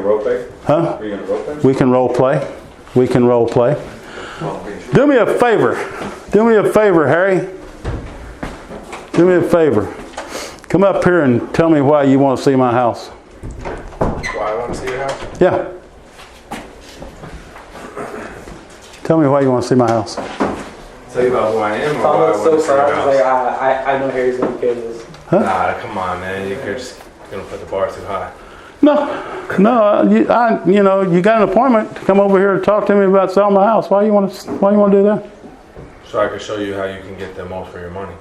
role play? Huh? Are you going to role play? We can role play. We can role play. Do me a favor. Do me a favor, Harry. Do me a favor. Come up here and tell me why you want to see my house. Why I want to see your house? Yeah. Tell me why you want to see my house. Tell you about who I am or why I Tom want was so to see your proud. I was house? like, I know Harry's gonna kill this. Nah, come on, man. You're just gonna put the bar too high. No. You got an appointment to come over here and talk to me about selling my house. Why you want to do that? So I can show you how you can get the most for your money.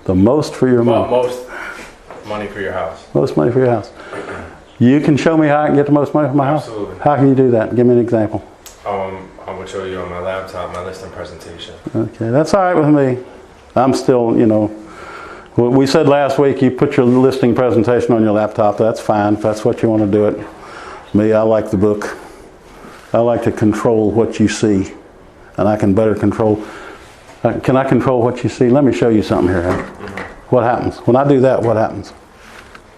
The most for your money. Most money for your house. Most money for your house. You can show me how I can get the most money for my house? Absolutely. How can you do that? Give me an example. I'm gonna show you on my laptop my listing presentation. Okay, that's all right with me. I'm still, we said last week you put your listing presentation on your laptop. That's fine if that's what you want to do it. Me, I like the book. I like to control what you see, and I can better control. Can I control what you see? Let me show you something here. Mm-hmm. What happens? When I do that, what happens?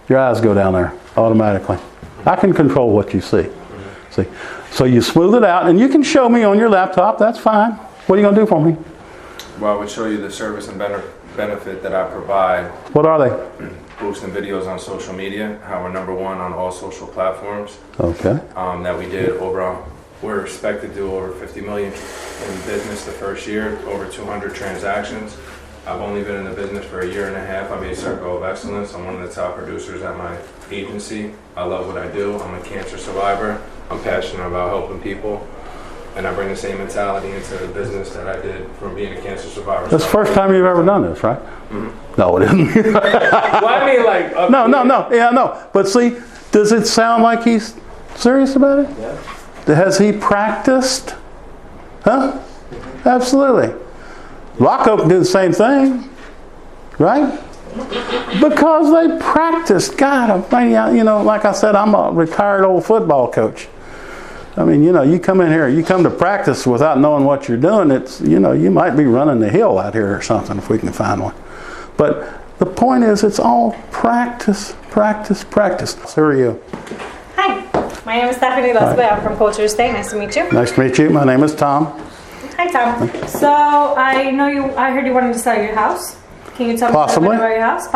Your eyes go down there automatically. I can control what you see. See? So you smooth it out, and you can show me on your laptop. That's fine. What are you going to do for me? Well, I would show you the service and benefit that I provide. What are they? Posting videos on social media, how we're #1 on all social platforms. Okay. That we did we're expected to do over 50 million in business the first year, over 200 transactions. I've only been in the business for a year and a half. I'm a Circle of Excellence. I'm one of the top producers at my agency. I love what I do. I'm a cancer survivor. I'm passionate about helping people. And I bring the same mentality into the business that I did from being a cancer survivor. That's the first time you've ever done this, right? Mm-hmm. No, it isn't. Well, I mean, like... No. Yeah, no. But see, does it sound like he's serious about it? Yeah. Has he practiced? Huh? Absolutely. Rocco can do the same thing, right? Because they practiced. God, like I said, I'm a retired old football coach. I mean, you come in here, you come to practice without knowing what you're doing. It's, you might be running the hill out here or something if we can find one. But the point is, it's all practice, practice, practice. Who are you? Hi, my name is Stephanie Leslie. I'm from Culture State. Nice to meet you. Nice to meet you. My name is Tom. Hi, Tom. So I heard you wanted to sell your house. Can you tell me a little bit about your house?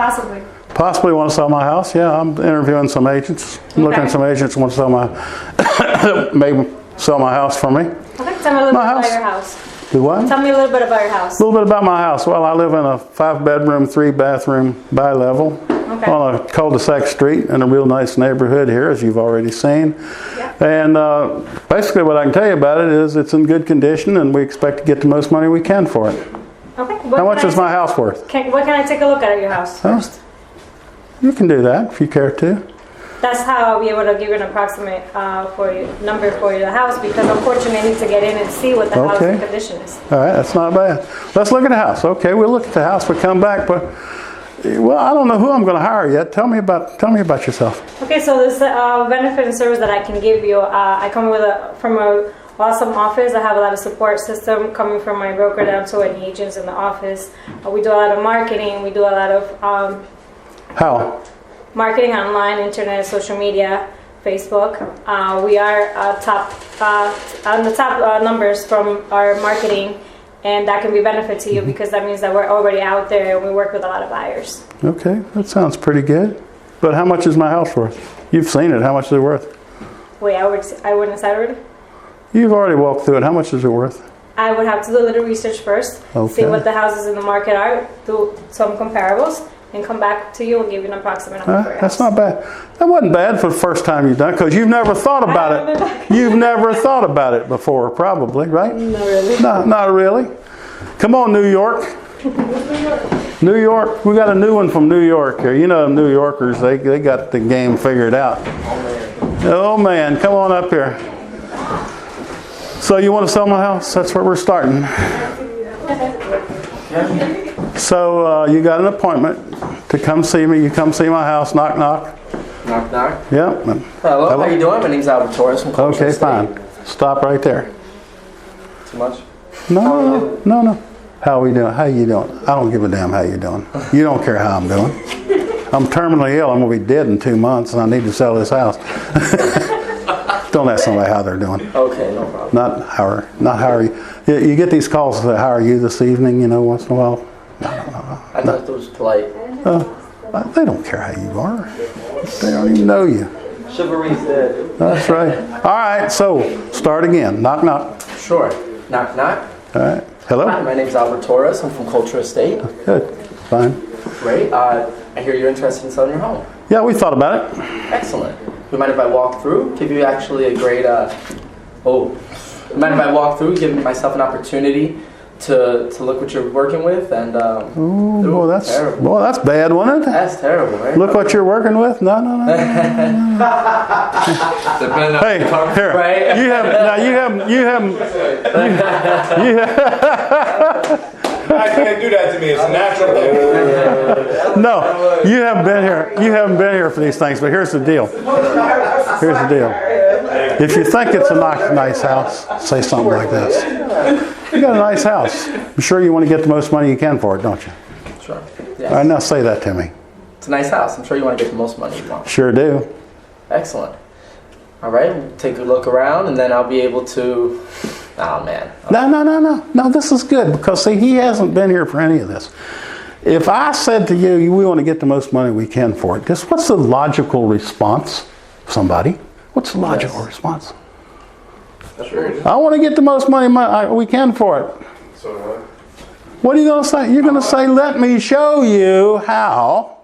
Possibly want to sell my house. Yeah, I'm interviewing some agents. I'm looking at some agents who want to maybe sell my house for me. Okay, tell me a little bit about your house. Do what? Tell me a little bit about your house. A little bit about my house. Well, I live in a 5-bedroom, 3-bathroom bi-level on a cul-de-sac street in a real nice neighborhood here, as you've already seen. Yeah. And basically what I can tell you about it is it's in good condition, and we expect to get the most money we can for it. Okay. How much is my house worth? What can I take a look at your house first? You can do that if you care to. That's how I'll be able to give you an approximate number for the house, because unfortunately I need to get in and see what the house condition is. All right, that's not bad. Let's look at the house. Okay, we'll look at the house. We'll come back, but I don't know who I'm going to hire yet. Tell me about yourself. Okay, so this benefit and service that I can give you, I come from a awesome office. I have a lot of support system coming from my broker down to any agents in the office. We do a lot of marketing. We do a lot of how? Marketing online, internet, social media, Facebook. We are on the top numbers from our marketing, and that can be a benefit to you because that means that we're already out there and we work with a lot of buyers. Okay, that sounds pretty good. But how much is my house worth? You've seen it. How much is it worth? Wait, I wouldn't have said already? You've already walked through it. How much is it worth? I would have to do a little research first, see what the houses in the market are, do some comparables, and come back to you and give you an approximate number for your That's house. not bad. That wasn't bad for the first time you've done it because you've never thought about it. You've never thought about it before, probably, right? Not really. No, not really. Come on, New York. New York. We got a new one from New York here. You know, New Yorkers, they got the game figured out. Oh, man. Come on up here. So you want to sell my house? That's where we're starting. So you got an appointment to come see me. You come see my house. Knock, knock. Knock, knock. Yep. Hello, how you doing? My name's Albert Torres from Culture Okay, State. fine. Stop right there. Too much? No. How are we doing? How you doing? I don't give a damn how you're doing. You don't care how I'm doing. I'm terminally ill. I'm going to be dead in 2 months, and I need to sell this house. Don't ask somebody how they're doing. Okay, no problem. Not how are you. You get these calls that how are you this evening, once in a while. I thought it was polite. They don't care how you are. They don't even know you. Chivalry's dead. That's right. All right, so start again. Knock, knock. Sure. Knock, knock. All right. Hello? Hi, my name's Albert Torres. I'm from Culture Estate. Good. Fine. Great. I hear you're interested in selling your home. Yeah, we thought about it. Excellent. You mind if I walk through? Give you actually a great, you mind if I walk through, give myself an opportunity to look what you're working with and, Boy, that's terrible. bad, wasn't it? That's terrible, right? Look what you're working with. No. Hey, here. Right? You I can't do that to me. It's a natural thing. No, you haven't been here. You haven't been here for these things. But here's the deal. Here's the deal. If you think it's a nice house, say something like this. You got a nice house. I'm sure you want to get the most money you can for it, don't you? Sure. All right, Yes. now say that to me. It's a nice house. I'm sure you want to get the most money you want. Sure do. Excellent. All right. We'll take a look around and then I'll be able to... Oh, man. No, this is good because, see, he hasn't been here for any of this. If I said to you, we want to get the most money we can for it, just what's the logical response? Somebody. What's the logical response? Sure. I want to get the most money we can for it. So what? What are you going to say? You're going to say, let me show you how.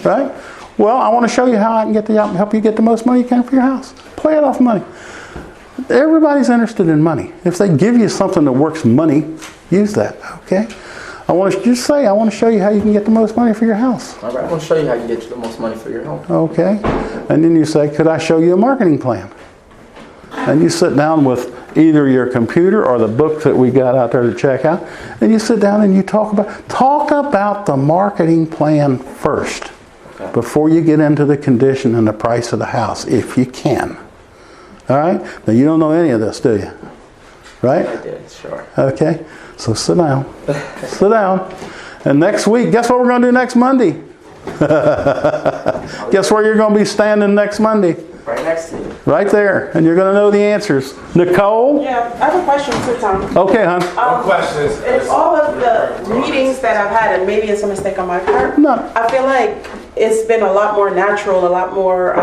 Right? Well, I want to show you how I can help you get the most money you can for your house. Play it off money. Everybody's interested in money. If they give you something that works money, use that. Okay? I want to show you how you can get the most money for your house. All right. I want to show you how you can get you the most money for your home. Okay? And then you say, could I show you a marketing plan? And you sit down with either your computer or the book that we got out there to check out, and you sit down and you talk about the marketing plan first before you get into the condition and the price of the house, if you can. All right? Now, you don't know any of this, do you? Right? I did, sure. Okay? So sit down. Sit down. And next week, guess what we're going to do next Monday? Guess where you're going to be standing next Monday? Right next to you. Right there. And you're going to know the answers. Nicole? Yeah, I have a question too, Tom. Okay, hon. One question is, In all of the meetings that I've had, and maybe it's a mistake on my part, No. I feel like it's been a lot more natural, a lot more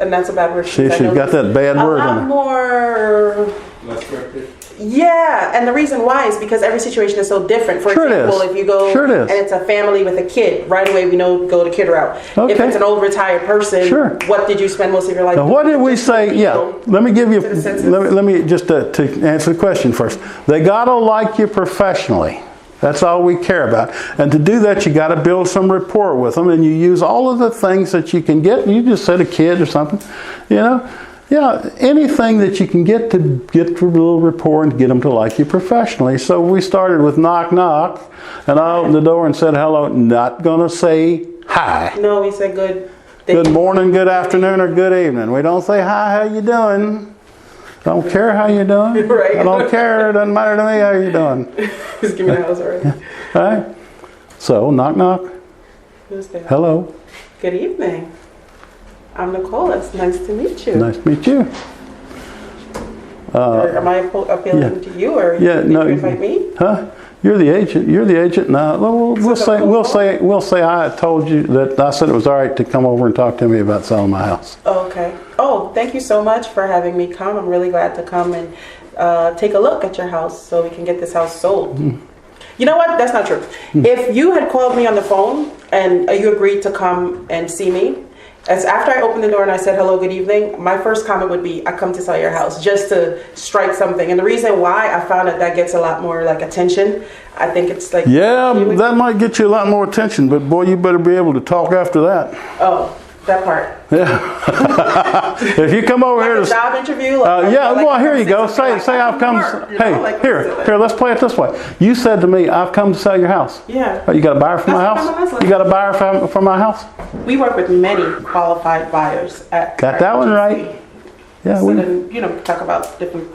and that's a bad word. She's I know got that bad a word lot in her. more. let's scripted. Yeah, and the reason why is because every situation is so different. For Sure it example, is. if you go Sure it is. and it's a family with a kid, right away we know go the kid route. If Okay. it's an old retired person, Sure. what did you spend most of your life Now, what did we say? Yeah, let me give you, To the census. let me just to answer the question first. They got to like you professionally. That's all we care about. And to do that, you got to build some rapport with them, and you use all of the things that you can get. You just said a kid or something, Yeah, anything that you can get to a little rapport and get them to like you professionally. So we started with knock, knock, and I opened the door and said hello. Not going to say hi. No, we said good. Good morning, good afternoon, or good evening. We don't say hi, how you doing? Don't care how you doing. Right. I don't care. It doesn't matter to me how you doing. Just give me the house already. All right? So, knock, knock. Who's there? Hello. Good evening. I'm Nicole. It's nice to meet you. Nice to meet you. Am I appealing yeah. to you, or Yeah, did no. you invite me? Huh? You're the agent. You're the agent. No, we'll say I told you that I said it was all right to come over and talk to me about selling my house. Oh, okay. Oh, thank you so much for having me come. I'm really glad to come and take a look at your house so we can get this house sold. You know what? That's not true. If you had called me on the phone and you agreed to come and see me, as after I opened the door and I said hello, good evening, my first comment would be, I come to sell your house, just to strike something. And the reason why I found that gets a lot more like attention, I think it's like... Yeah, that might get you a lot more attention, but boy, you better be able to talk after that. Oh, that part. Yeah. If you come over here Like a to... job interview? well, here you go. Say I've come... Here, let's play it this way. You said to me, I've come to sell your house. Yeah. Oh, you got a buyer for my That's what house? I'm You got a buyer for my house? We work with many qualified buyers at Got our that one agency. right. Yeah, So then, talk about different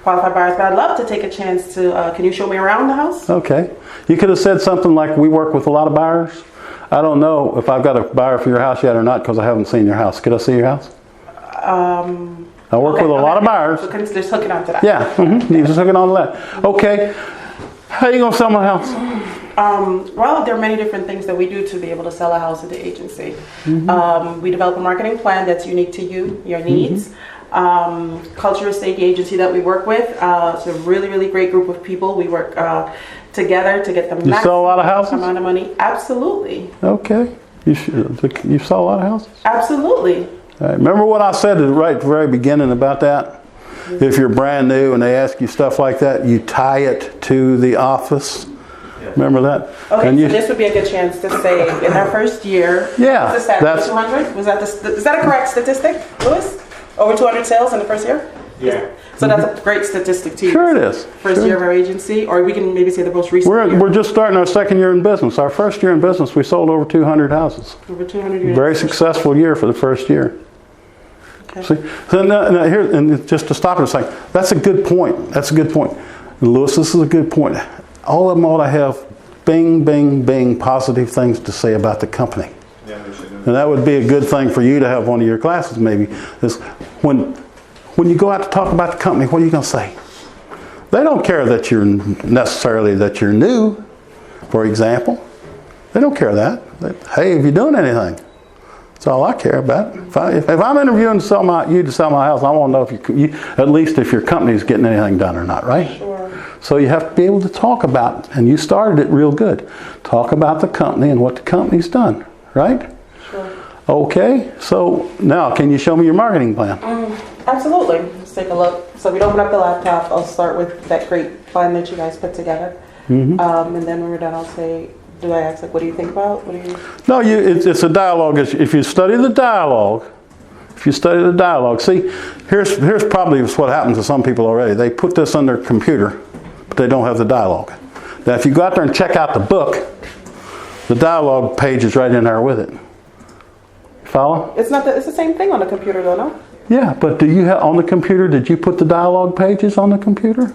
qualified buyers. But I'd love to take a chance to, can you show me around the house? okay. You could have said something like, we work with a lot of buyers. I don't know if I've got a buyer for your house yet or not because I haven't seen your house. Could I see your house? I work with a lot of buyers. So just hooking on to that. Yeah, you just hooking on to that. Okay, how you gonna sell my house? Well, there are many different things that we do to be able to sell a house at the agency. We develop a marketing plan that's unique to you, your needs. Culture Estate, the agency that we work with, it's a really, really great group of people. We work together to get the You sell a lot of maximum houses? amount of money. Absolutely. Okay, you sell a lot of houses? Absolutely. All right. Remember what I said right at the very beginning about that? If you're brand new and they ask you stuff like that, you tie it to the office. Remember that? Okay, And so this would be a good chance to say in our first year, Yeah, what's the stat? that's- 200? Was that is that a correct statistic, Louis? Over 200 sales in the first year? Yeah. So that's a great statistic too. Sure it is. First Sure. year of our agency, or we can maybe say the most recent year. We're just starting our second year in business. Our first year in business, we sold over 200 houses. Over 200 units. Very successful year for the first year. Okay. See, so now here, and just to stop it a second, that's a good point. That's a good point. And Louis, this is a good point. All of them ought to have bing, bing, bing, positive things to say about the company. Yeah, we should do And that would be a good thing for you to have one of your classes maybe, is when you go out to talk about the company, what are you going to say? They don't care that you're new, for example. They don't care that. Hey, have you done anything? That's all I care about. If I'm interviewing you to sell my house, I want to know if you at least if your company's getting anything done or not, right? Sure. So you have to be able to talk about, and you started it real good. Talk about the company and what the company's done, right? Sure. Okay, so now can you show me your marketing plan? Absolutely. Let's take a look. So we'd open up the laptop. I'll start with that great plan that you guys put together. And then when we're done, I'll say, do I ask, like, what do you think about? What do you? No, it's a dialogue. If you study the dialogue, see, here's probably what happens to some people already. They put this on their computer, but they don't have the dialogue. Now, if you go out there and check out the book, the dialogue page is right in there with it. Follow? It's not. It's the same thing on the computer, though, no? Yeah, but do you have on the computer? Did you put the dialogue pages on the computer?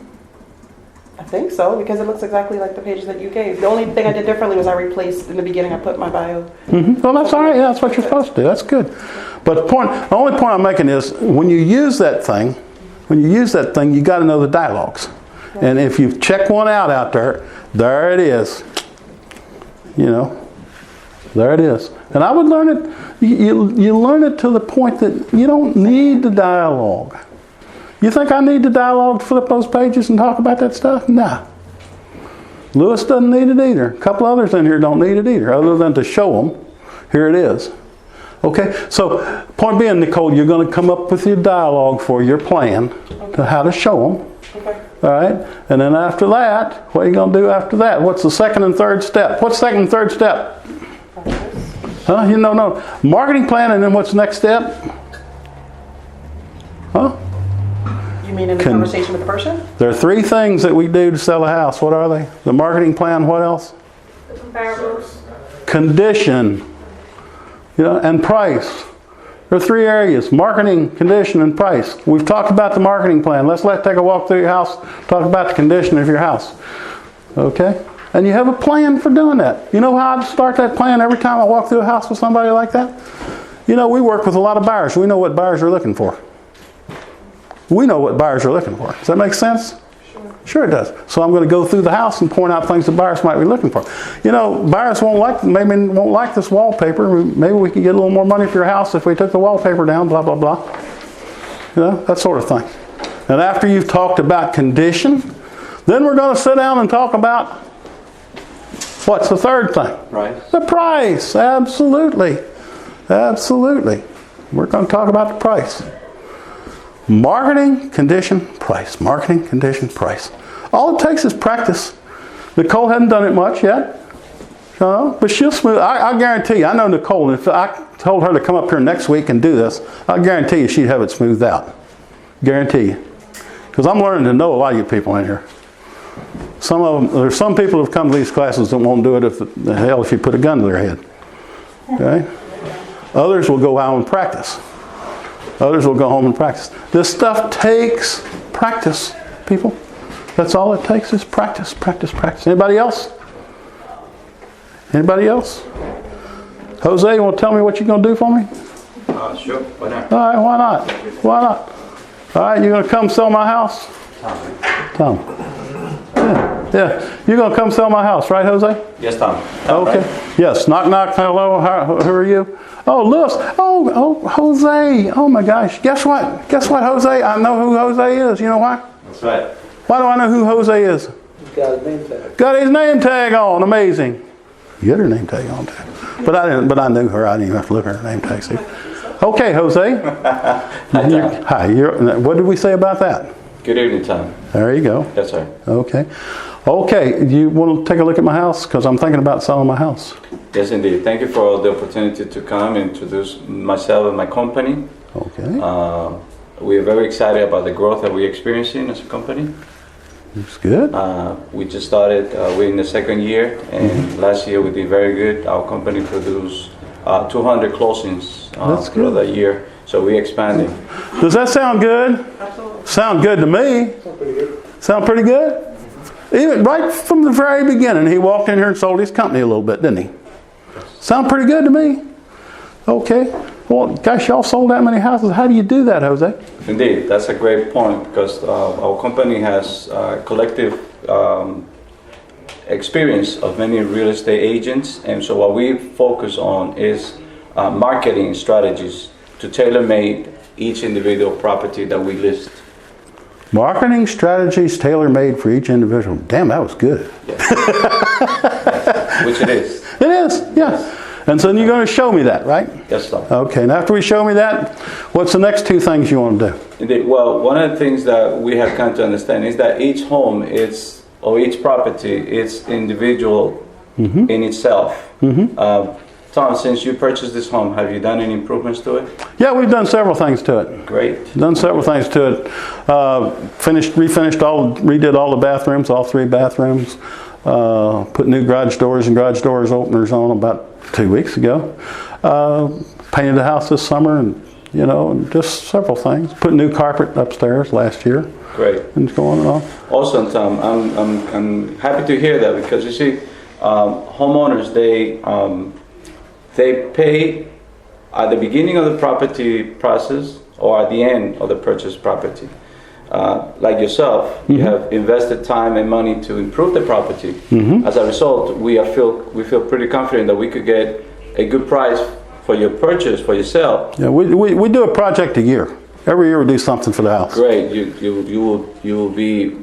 I think so, because it looks exactly like the pages that you gave. The only thing I did differently was I replaced in the beginning. I put my bio. Well, that's all right. Yeah, that's what you're supposed to do. That's good. But the only point I'm making is when you use that thing, you got to know the dialogues. And if you check one out there it is. You know, there it is. And I would learn it. You learn it to the point that you don't need the dialogue. You think I need the dialogue to flip those pages and talk about that stuff? Nah. Louis doesn't need it either. A couple others in here don't need it either, other than to show them. Here it is. Okay, so point being, Nicole, you're going to come up with your dialogue for your plan to how to show them. Okay. All right, and then after that, what are you going to do after that? What's the second and third step? What's second and third step? Huh? No. Marketing plan, and then what's the next step? Huh? You mean in the conversation with the person? There are three things that we do to sell a house. What are they? The marketing plan, what else? The comparables. Condition, and price. There are three areas: marketing, condition, and price. We've talked about the marketing plan. Let's take a walk through your house, talk about the condition of your house. Okay? And you have a plan for doing that. You know how I start that plan every time I walk through a house with somebody like that? We work with a lot of buyers. We know what buyers are looking for. Does that make sense? Sure it does. So I'm going to go through the house and point out things that buyers might be looking for. Buyers won't like this wallpaper. Maybe we could get a little more money for your house if we took the wallpaper down, blah, blah, blah. That sort of thing. And after you've talked about condition, then we're going to sit down and talk about what's the third thing? Price. The price. Absolutely. We're going to talk about the price. Marketing, condition, price. Marketing, condition, price. All it takes is practice. Nicole hasn't done it much yet. But she'll smooth. I guarantee you, I know Nicole, and if I told her to come up here next week and do this, I guarantee you she'd have it smoothed out. Guarantee you. Because I'm learning to know a lot of you people in here. There's some people who have come to these classes that won't do it if you put a gun to their head. Okay? Others will go out and practice. This stuff takes practice, people. That's all it takes is practice. Anybody else? Jose, you want to tell me what you're going to do for me? Sure, why not? All right, why not? Why not? All right, you're going to come sell my house? Tom. Yeah. You're going to come sell my house, right, Jose? Yes, Tom. Okay. Right? Yes. Knock, knock. Hello. Who are you? Oh, Lewis. Oh, Jose. Oh my gosh. Guess what? Guess what, Jose? I know who Jose is. You know why? That's right. Why do I know who Jose is? Got his name tag. Got his name tag on. Amazing. You had her name tag on too. But I didn't. But I knew her. I didn't even have to look at her name tag. See? Okay, Jose. Hi. What did we say about that? Good evening, Tom. There you go. Yes, sir. Okay. Okay. You want to take a look at my house? Because I'm thinking about selling my house. Yes, indeed. Thank you for the opportunity to come and introduce myself and my company. Okay. We are very excited about the growth that we're experiencing as a company. That's good. We just started, we're in the second year, and last year we did very good. Our company produced 200 closings That's throughout good. the year, so we're expanding. Does that sound good? Absolutely. Sound good to me. Sound pretty good? Even right from the very beginning, he walked in here and sold his company a little bit, didn't he? Sound pretty good to me? Okay. Well, gosh, y'all sold that many houses. How do you do that, Jose? Indeed, that's a great point because our company has collective experience of many real estate agents, and so what we focus on is marketing strategies to tailor-make each individual property that we list. Marketing strategies tailor-made for each individual. Damn, that was good. Which it is. It is, yeah. And so you're going to show me that, right? Yes, sir. Okay, and after we show me that, what's the next two things you want to do? Indeed. Well, one of the things that we have come to understand is that each home is, or each property is individual in itself. Tom, since you purchased this home, have you done any improvements to it? Yeah, we've done several things to it. Great. Done several things to it. Redid all the bathrooms, all 3 bathrooms. Put new garage doors and garage doors openers on about 2 weeks ago. Painted the house this summer, and just several things. Put new carpet upstairs last year. Great. And it's going on. Awesome, Tom. I'm happy to hear that because you see, homeowners they pay at the beginning of the property process or at the end of the purchase property. Like yourself, you have invested time and money to improve the property. As a result, we feel pretty confident that we could get a good price for your purchase, for yourself. Yeah, we do a project a year. Every year we do something for the house. Great. You will be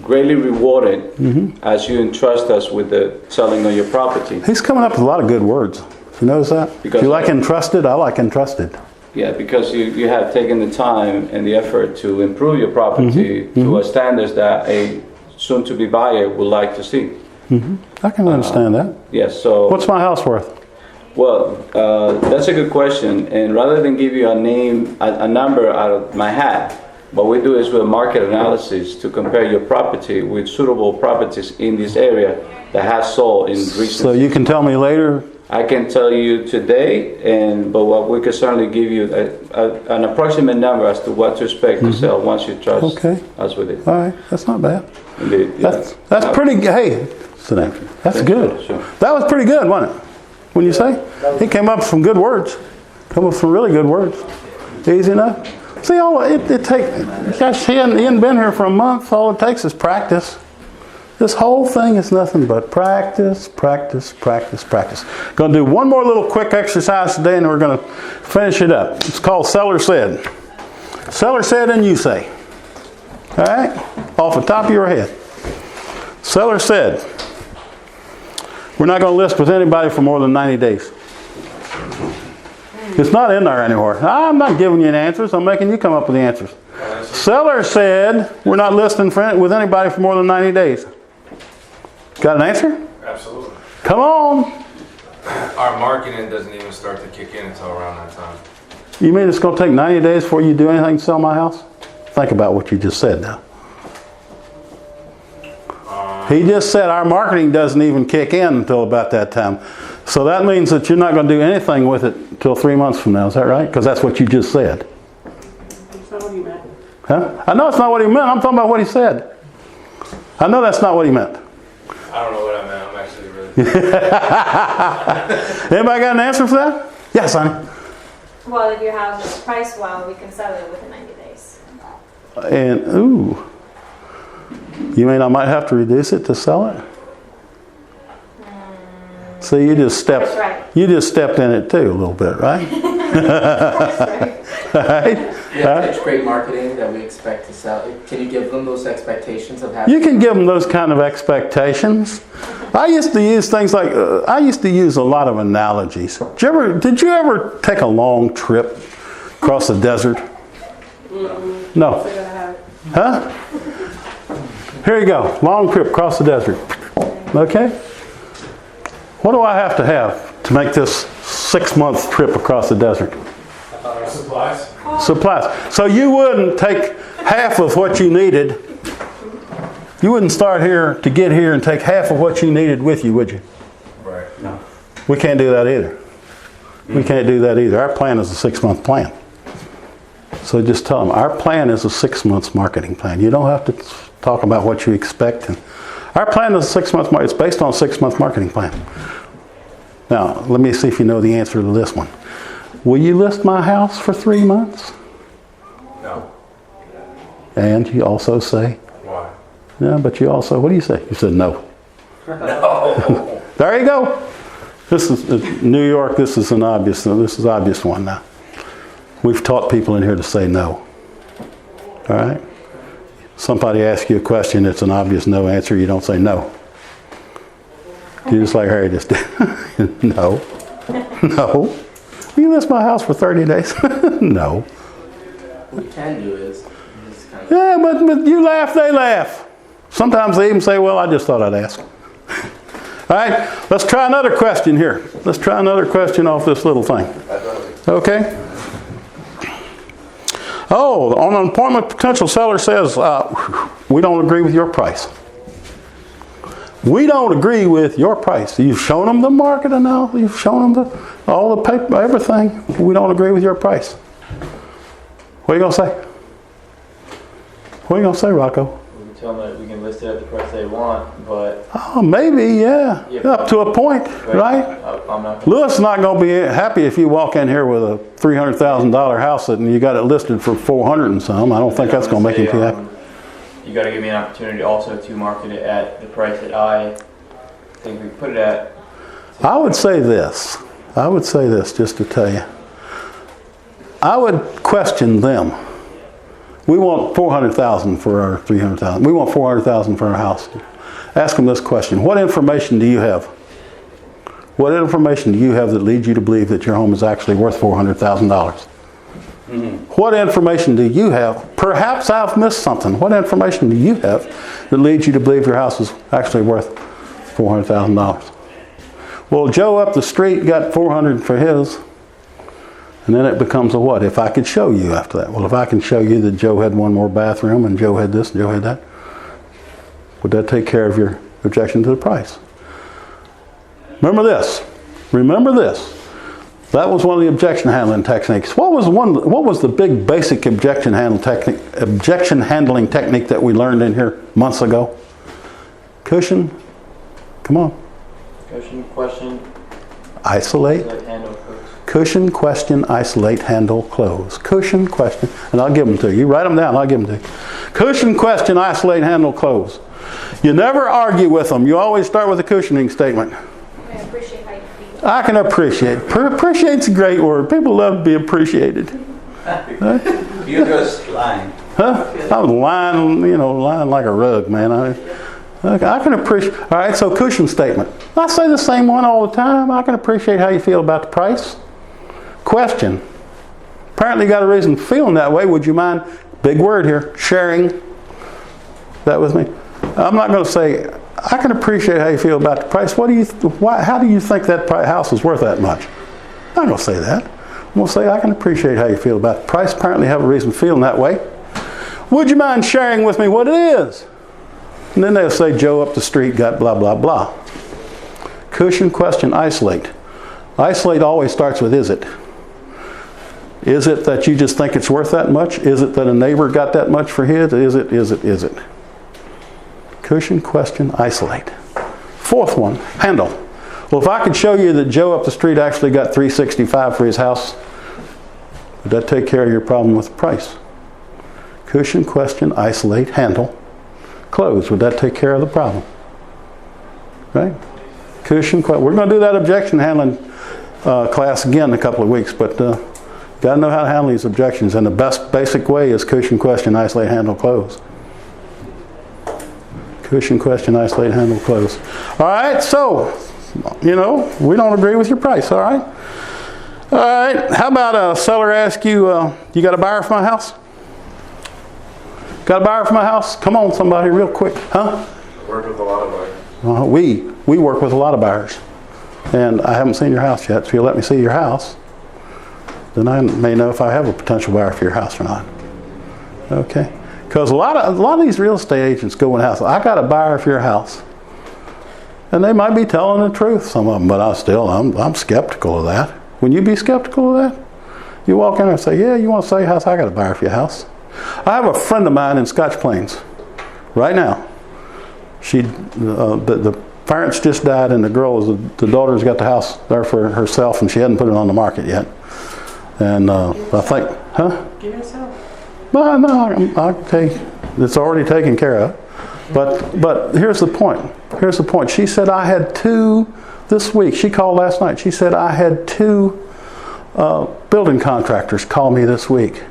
greatly rewarded as you entrust us with the selling of your property. He's coming up with a lot of good words. You notice that? Because if you like entrusted, I like entrusted. Yeah, because you have taken the time and the effort to improve your property to a standards that a soon-to-be buyer would like to see. I can understand that. Yes, so... What's my house worth? Well, that's a good question. And rather than give you a number out of my hat, what we do is we market analysis to compare your property with suitable properties in this area that has sold in recent... So you can tell me later? I can tell you today, but what we can certainly give you an approximate number as to what to expect to sell once you trust us with it. All right, that's not bad. Indeed. That's pretty good. Hey, sit down. That's good. Sure. That was pretty good, wasn't it? When you say? He came up with some good words. Come up with some really good words. Easy enough. See, gosh, he hadn't been here for a month. All it takes is practice. This whole thing is nothing but practice, practice, practice, practice. Going to do one more little quick exercise today and we're going to finish it up. It's called Seller Said. Seller said and you say. All right? Off the top of your head. Seller said, we're not going to list with anybody for more than 90 days. It's not in there anywhere. I'm not giving you the answers. I'm making you come up with the answers. Seller said, we're not listing with anybody for more than 90 days. Got an answer? Absolutely. Come on. Our marketing doesn't even start to kick in until around that time. You mean it's going to take 90 days before you do anything to sell my house? Think about what you just said now. He just said our marketing doesn't even kick in until about that time. So that means that you're not going to do anything with it until 3 months from now. Is that right? Because that's what you just said. That's not what he meant. Huh? I know it's not what he meant. I'm talking about what he said. I know that's not what he meant. I don't know what I meant. I'm actually really... Anybody got an answer for that? Yes, honey. Well, if your house is priced well, we can sell it within 90 days. And, ooh, you mean I might have to reduce it to sell it? So you just That's right. stepped in it too a little bit, right? That's right. Right? We have pitch great marketing that we expect to sell. Can you give them those expectations of having? You can give them those kind of expectations. I used to use things like, I used to use a lot of analogies. Did you ever take a long trip across the desert? No. Huh? Here you go. Long trip across the desert. Okay? What do I have to make this 6-month trip across the desert? Supplies? Supplies. So you wouldn't take half of what you needed. You wouldn't start here to get here and take half of what you needed with you, would you? Right. No. We can't do that either. We can't do that either. Our plan is a 6-month plan. So just tell them, our plan is a 6-month marketing plan. You don't have to talk about what you expect. Our plan is a 6-month, it's based on a 6-month marketing plan. Now, let me see if you know the answer to this one. Will you list my house for 3 months? No. And you also say, Why? yeah, but you also, what do you say? You said no. No. There you go. This is New York. This is an obvious one now. We've taught people in here to say no. All right? Somebody asks you a question, it's an obvious no answer, you don't say no. You just like Harry just did. No. No. Will you list my house for 30 days? No. What we can do is just kind of. Yeah, but you laugh, they laugh. Sometimes they even say, well, I just thought I'd ask. All right, let's try another question here. Let's try another question off this little thing. Okay? Oh, on an appointment, potential seller says, we don't agree with your price. We don't agree with your price. You've shown them the market analysis. You've shown them all the paper, everything. We don't agree with your price. What are you going to say? What are you going to say, Rocco? We can tell them that we can list it at the price they want, but Oh, maybe, yeah. Up to a point, right? I'm not. Lewis is not going to be happy if you walk in here with a $300,000 house and you got it listed for 400 and some. I don't think that's going to make him too happy. You got to give me an opportunity also to market it at the price that I think we put it at. I would say this just to tell you. I would question them. We want $400,000 for our $300,000. We want $400,000 for our house. Ask them this question. What information do you have? What information do you have that leads you to believe that your home is actually worth $400,000? What information do you have? Perhaps I've missed something. What information do you have that leads you to believe your house is actually worth $400,000? Well, Joe up the street got $400,000 for his. And then it becomes a what? If I could show you after that. Well, if I can show you that Joe had one more bathroom and Joe had this and Joe had that, would that take care of your objection to the price? Remember this. Remember this. That was one of the objection handling techniques. What was the big basic objection handling technique that we learned in here months ago? Cushion. Come on. Cushion, question, Isolate. like handle close. Cushion, question, isolate, handle, close. Cushion, question, and I'll give them to you. You write them down, I'll give them to you. Cushion, question, isolate, handle, close. You never argue with them. You always start with a cushioning statement. I appreciate how you feel. I can appreciate. Appreciate's a great word. People love to be appreciated. You just lying. Huh? I was lying like a rug, man. I can appreciate. All right, so cushion statement. I say the same one all the time. I can appreciate how you feel about the price. Question. Apparently you got a reason for feeling that way. Would you mind, big word here, sharing that with me? I'm not going to say, I can appreciate how you feel about the price. How do you think that house is worth that much? I'm not going to say that. I'm going to say, I can appreciate how you feel about the price. Apparently you have a reason for feeling that way. Would you mind sharing with me what it is? And then they'll say, Joe up the street got blah, blah, blah. Cushion, question, isolate. Isolate always starts with is it. Is it that you just think it's worth that much? Is it that a neighbor got that much for his? Is it? Cushion, question, isolate. Fourth one, handle. Well, if I could show you that Joe up the street actually got $365 for his house, Would that take care of your problem with the price? Cushion, question, isolate, handle, close. Would that take care of the problem? Right? Cushion, we're going to do that objection handling class again in a couple of weeks, but got to know how to handle these objections, and the best basic way is cushion, question, isolate, handle, close. Cushion, question, isolate, handle, close. All right, so, we don't agree with your price, all right? All right, how about a seller ask you, you got a buyer for my house? Got a buyer for my house? Come on, somebody, real quick. Huh? I work with a lot of buyers. We work with a lot of buyers. And I haven't seen your house yet, so if you let me see your house, then I may know if I have a potential buyer for your house or not. Okay? Because a lot of these real estate agents go in the house, I got a buyer for your house. And they might be telling the truth, some of them, but I'm skeptical of that. Wouldn't you be skeptical of that? You walk in there and say, yeah, you want to sell your house? I got a buyer for your house. I have a friend of mine in Scotch Plains right now. The parents just died, and the daughter's got the house there for herself, and she hadn't put it on the market yet. And I think, huh? Give yourself. No, okay, it's already taken care of. But here's the point. She said I had 2 this week. She called last night. She said I had 2 building contractors call me this week.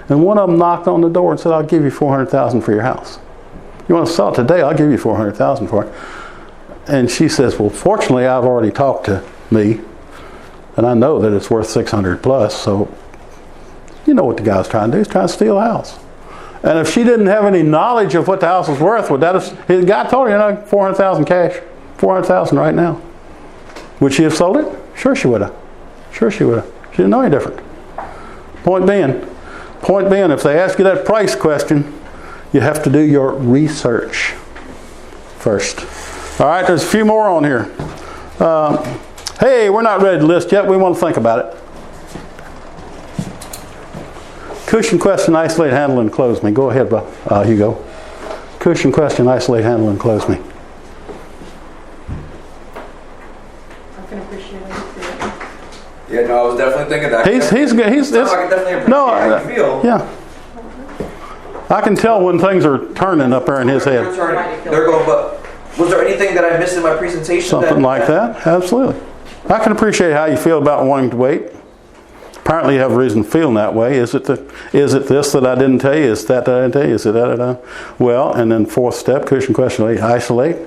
And one of them knocked on the door and said, I'll give you $400,000 for your house. You want to sell it today? I'll give you $400,000 for it. And she says, well, fortunately, I've already talked to me, and I know that it's worth $600 plus. So, you know what the guy's trying to do? He's trying to steal a house. And if she didn't have any knowledge of what the house was worth, the guy told her, $400,000 cash, $400,000 right now. Would she have sold it? Sure she would have. Sure she would have. She didn't know any different. Point being, if they ask you that price question, you have to do your research first. All right, there's a few more on here. Hey, we're not ready to list yet. We want to think about it. Cushion, question, isolate, handle, and close me. Go ahead, Hugo. Cushion, question, isolate, handle, and close me. I can appreciate it. Yeah, no, I was definitely thinking that. He's Sounds like I definitely appreciate how you feel. Yeah. I can tell when things are turning up there in his head. They're going, but was there anything that I missed in my presentation? Something like that, absolutely. I can appreciate how you feel about wanting to wait. Apparently you have a reason feeling that way. Is it this that I didn't tell you? Is that I didn't tell you? Is it that? Well, and then 4th step, cushion, question, isolate.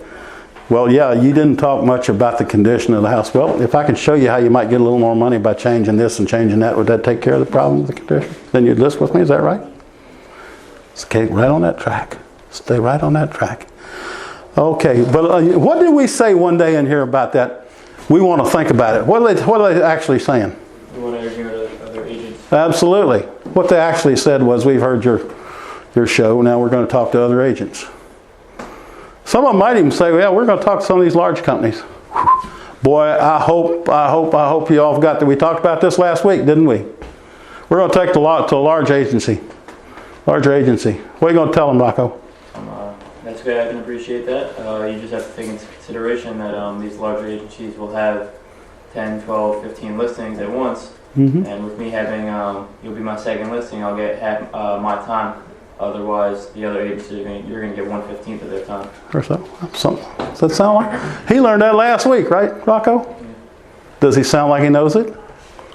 Well, yeah, you didn't talk much about the condition of the house. Well, if I can show you how you might get a little more money by changing this and changing that, would that take care of the problem with the condition? Then you'd list with me, is that right? Stay right on that track. Stay right on that track. Okay, but what did we say one day in here about that? We want to think about it. What are they actually saying? We want to interview other agents. Absolutely. What they actually said was, we've heard your show, now we're going to talk to other agents. Some of them might even say, well, we're going to talk to some of these large companies. Boy, I hope you all got that. We talked about this last week, didn't we? We're going to take to a large agency. Larger agency. What are you going to tell them, Rocco? That's good. I can appreciate that. You just have to take into consideration that these larger agencies will have 10, 12, 15 listings at once. Mm-hmm. And with me having, you'll be my second listing, I'll get half my time. Otherwise, the other agencies, you're going to get 1/15 of their time. Or so. Does that sound like? He learned that last week, right, Rocco? Yeah. Does he sound like he knows it?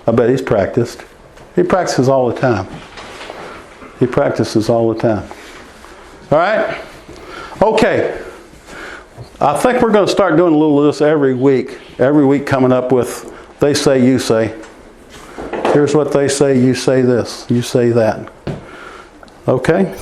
I bet he's practiced. He practices all the time. He practices all the time. All right? Okay. I think we're going to start doing a little of this every week. Every week coming up with, they say, you say. Here's what they say, you say this, you say that. Okay?